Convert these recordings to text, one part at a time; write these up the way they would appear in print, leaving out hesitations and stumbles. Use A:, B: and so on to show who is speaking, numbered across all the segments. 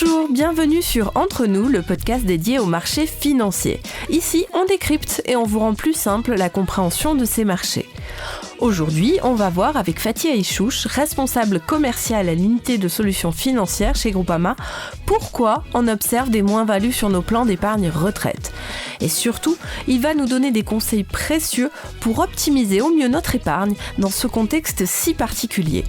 A: Bonjour, bienvenue sur Entre nous, le podcast dédié aux marchés financiers. Ici, on décrypte et on vous rend plus simple la compréhension de ces marchés. Aujourd'hui, on va voir avec Fatih Aïchouch, responsable commercial à l'unité de solutions financières chez Groupama, pourquoi on observe des moins-values sur nos plans d'épargne retraite. Et surtout, il va nous donner des conseils précieux pour optimiser au mieux notre épargne dans ce contexte si particulier.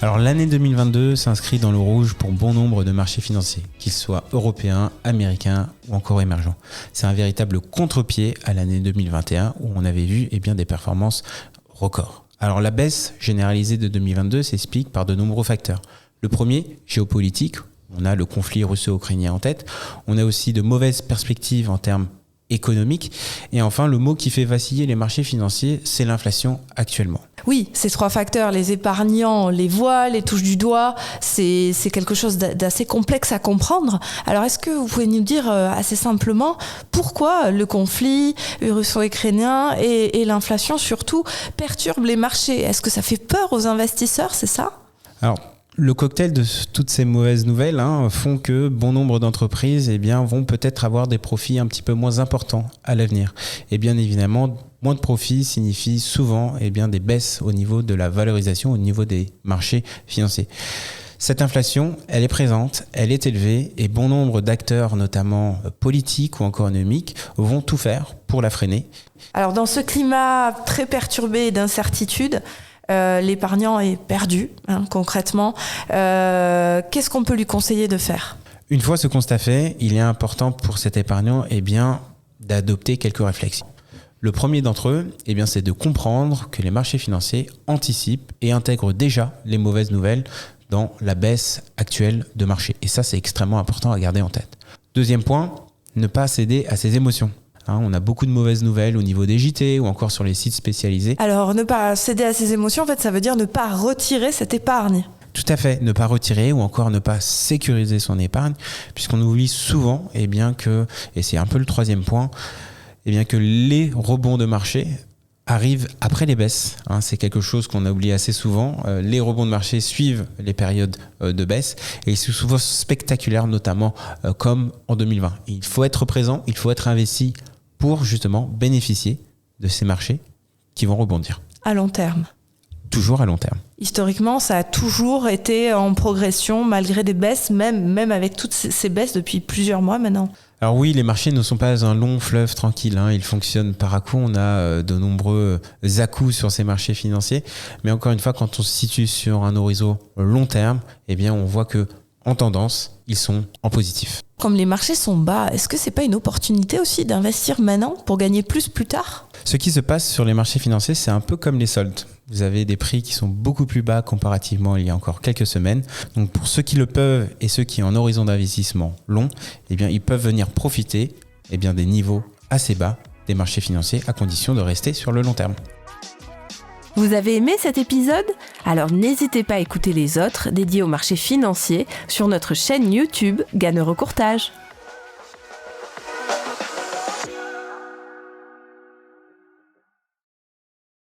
B: Alors l'année 2022 s'inscrit dans le rouge pour bon nombre de marchés financiers, qu'ils soient européens, américains ou encore émergents. C'est un véritable contre-pied à l'année 2021 où on avait vu des performances records. Alors la baisse généralisée de 2022 s'explique par de nombreux facteurs. Le premier, géopolitique, on a le conflit russo-ukrainien en tête, on a aussi de mauvaises perspectives en termes économiques et enfin le mot qui fait vaciller les marchés financiers, c'est l'inflation actuellement.
A: Oui, ces trois facteurs, les épargnants les voient, les touchent du doigt, c'est quelque chose d'assez complexe à comprendre. Alors est-ce que vous pouvez nous dire assez simplement pourquoi le conflit russo-ukrainien et l'inflation surtout perturbent les marchés ? Est-ce que ça fait peur aux investisseurs, c'est ça ?
B: Alors, le cocktail de toutes ces mauvaises nouvelles font que bon nombre d'entreprises vont peut-être avoir des profits un petit peu moins importants à l'avenir. Et bien évidemment, moins de profits signifie souvent des baisses au niveau de la valorisation, au niveau des marchés financiers. Cette inflation, elle est présente, elle est élevée et bon nombre d'acteurs, notamment politiques ou encore économiques, vont tout faire pour la freiner.
A: Alors dans ce climat très perturbé et d'incertitude, l'épargnant est perdu, concrètement. Qu'est-ce qu'on peut lui conseiller de faire ?
B: Une fois ce constat fait, il est important pour cet épargnant d'adopter quelques réflexes. Le premier d'entre eux, c'est de comprendre que les marchés financiers anticipent et intègrent déjà les mauvaises nouvelles dans la baisse actuelle de marché. Et ça, c'est extrêmement important à garder en tête. Deuxième point, ne pas céder à ses émotions. On a beaucoup de mauvaises nouvelles au niveau des JT ou encore sur les sites spécialisés.
A: Alors, ne pas céder à ses émotions, ça veut dire ne pas retirer cette épargne.
B: Tout à fait, ne pas retirer ou encore ne pas sécuriser son épargne, puisqu'on oublie souvent que, et c'est un peu le troisième point, que les rebonds de marché arrivent après les baisses. C'est quelque chose qu'on a oublié assez souvent. Les rebonds de marché suivent les périodes de baisse et c'est souvent spectaculaire, notamment comme en 2020. Il faut être présent, il faut être investi pour justement bénéficier de ces marchés qui vont rebondir.
A: À long terme.
B: Toujours à long terme.
A: Historiquement, ça a toujours été en progression malgré des baisses, même avec toutes ces baisses depuis plusieurs mois maintenant.
B: Alors oui, les marchés ne sont pas un long fleuve tranquille, ils fonctionnent par à-coups, on a de nombreux à-coups sur ces marchés financiers, mais encore une fois, quand on se situe sur un horizon long terme, on voit que en tendance, ils sont en positif.
A: Comme les marchés sont bas, est-ce que c'est pas une opportunité aussi d'investir maintenant pour gagner plus tard ?
B: Ce qui se passe sur les marchés financiers, c'est un peu comme les soldes. Vous avez des prix qui sont beaucoup plus bas comparativement il y a encore quelques semaines. Donc pour ceux qui le peuvent et ceux qui ont un horizon d'investissement long, ils peuvent venir profiter des niveaux assez bas des marchés financiers à condition de rester sur le long terme.
A: Vous avez aimé cet épisode ? Alors n'hésitez pas à écouter les autres dédiés aux marchés financiers sur notre chaîne YouTube Gannereau Courtage.